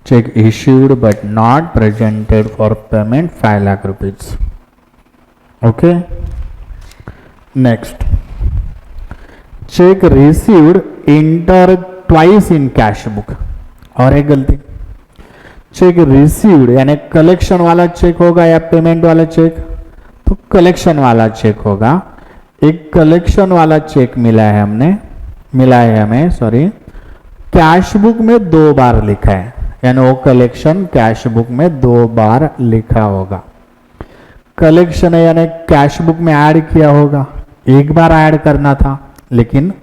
Check issued but not presented for payment 5 lakh rupees. Okay. Next. Check received enter twice in cash book. और एक गलती. Check received यानी collection वाला check होगा या payment वाला चेक, तो कलेक्शन वाला चेक होगा. एक कलेक्शन वाला चेक मिला है हमें सॉरी, कैश बुक में 2 बार लिखा है, यानी वो कलेक्शन कैश बुक में 2 बार लिखा होगा. कलेक्शन है यानी कैश बुक में ऐड किया होगा, 1 बार ऐड करना था लेकिन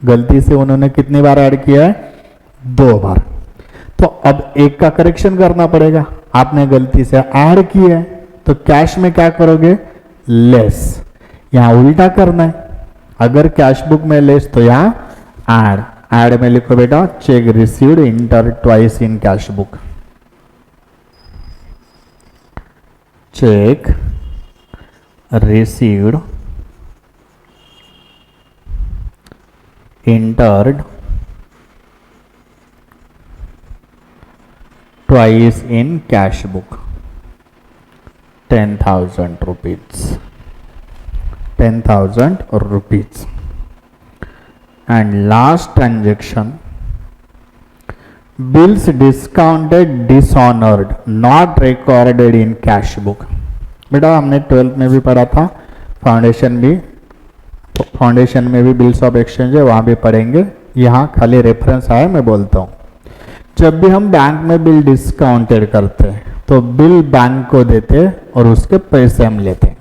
गलती से उन्होंने कितनी बार ऐड किया है, 2 बार. तो अब एक का करेक्शन करना पड़ेगा. आपने गलती से ऐड किया है तो कैश में क्या करोगे, लेस. यहां उल्टा करना है. अगर कैश बुक में लेस तो यहां ऐड. ऐड में लिखो बेटा check received inter twice in cash book. Check received entered twice in cash book 10,000 rupees. 10,000 rupees. And last transaction, bills discounted dishonored not recorded in cash book. बेटा हमने 12th में भी पढ़ा था, फाउंडेशन में भी बिल्स ऑफ एक्सचेंज है, वहां भी पढ़ेंगे. यहाँ खाली रेफरेंस आया, मैं बोलता हूँ. जब भी हम बैंक में बिल डिस्काउंटेड करते हैं तो बिल बैंक को देते और उसके पैसे हम लेते हैं.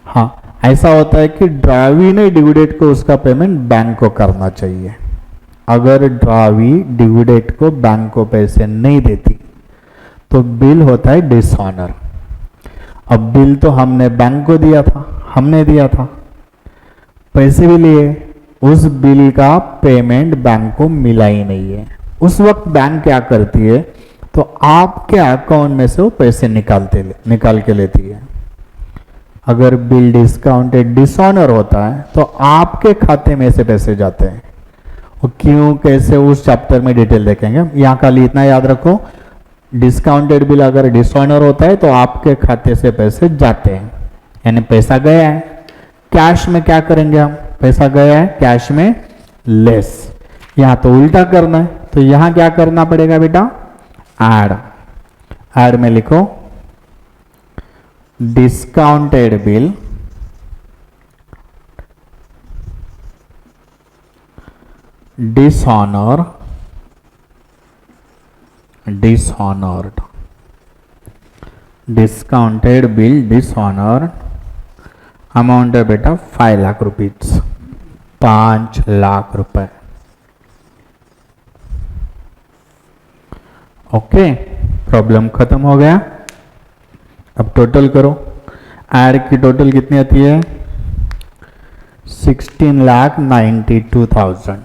हाँ, ऐसा होता है कि ड्रावी ने ड्यू डेट को उसका पेमेंट बैंक को करना चाहिए. अगर ड्रावी ड्यू डेट को बैंक को पैसे नहीं देती तो बिल होता है डिसऑनर. अब बिल तो हमने बैंक को दिया था, हमने दिया था, पैसे भी लिए, उस बिल का पेमेंट बैंक को मिला ही नहीं है. उस वक्त बैंक क्या करती है, तो आपके अकाउंट में से वो पैसे निकाल के लेती है. अगर बिल डिस्काउंटेड डिसऑनर होता है तो आपके खाते में से पैसे जाते हैं. वो क्यों कैसे उस चैप्टर में डिटेल देखेंगे. यहाँ खाली इतना याद रखो, डिस्काउंटेड बिल अगर डिसऑनर होता है तो आपके खाते से पैसे जाते हैं, यानी पैसा गया है. कैश में क्या करेंगे हम, पैसा गया है कैश में लेस. यहाँ तो उल्टा करना है, तो यहाँ क्या करना पड़ेगा बेटा, ऐड. ऐड में लिखो discounted bill dishonored discounted bill dishonored. Amount है बेटा 5 लाख रुपीज, 5 लाख रुपए. ओके, प्रॉब्लम खत्म हो गया। अब टोटल करो, ऐड की टोटल कितनी आती है 16,92,000,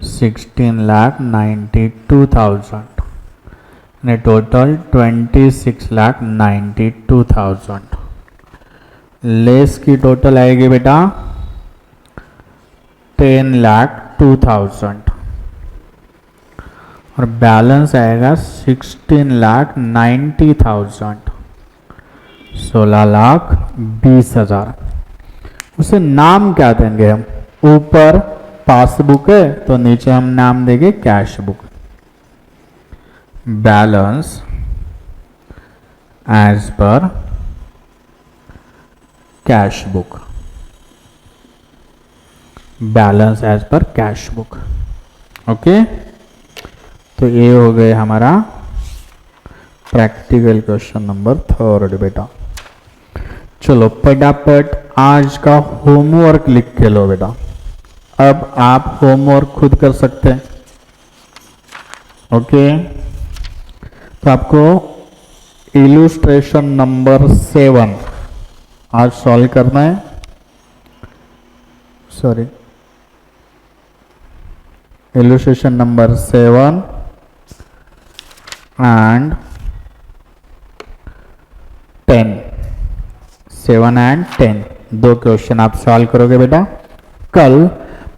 16,92,000 ने टोटल 26,92,000। लेस की टोटल आएगी बेटा 10,02,000 और बैलेंस आएगा 16,90,000, 16,20,000। उसे नाम क्या देंगे हम? ऊपर पासबुक है तो नीचे हम नाम देंगे cash book. Balance as per cash book, balance as per cash book. Okay, तो ये हो गए हमारा प्रैक्टिकल क्वेश्चन नंबर 3 बेटा। चलो फटाफट आज का होमवर्क लिख के लो बेटा। अब आप होमवर्क खुद कर सकते हैं। ओके, तो आपको इलुस्ट्रेशन नंबर 7 आज सॉल्व करना है। Sorry, illustration number 7 and 10, 7 and 10 दो क्वेश्चन आप सॉल्व करोगे बेटा। कल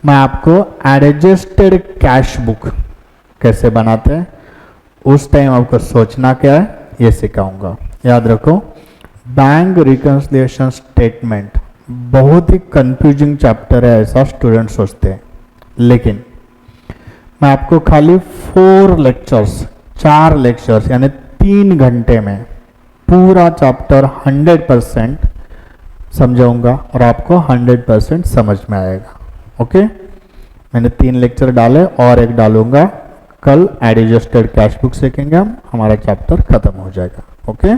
मैं आपको एडजस्टेड कैश बुक कैसे बनाते हैं उस टाइम आपको सोचना क्या है ये सिखाऊंगा। याद रखो, बैंक रिकन्सिलिएशन स्टेटमेंट बहुत ही कंफ्यूजिंग चैप्टर है ऐसा स्टूडेंट सोचते हैं, लेकिन मैं आपको खाली 4 लेक्चर्स, 4 लेक्चर्स यानी 3 घंटे में पूरा चैप्टर 100% समझाऊंगा और आपको 100% समझ में आएगा। ओके, मैंने 3 लेक्चर डाले और एक डालूंगा। कल एडजस्टेड कैश बुक सीखेंगे हम, हमारा चैप्टर खत्म हो जाएगा। ओके।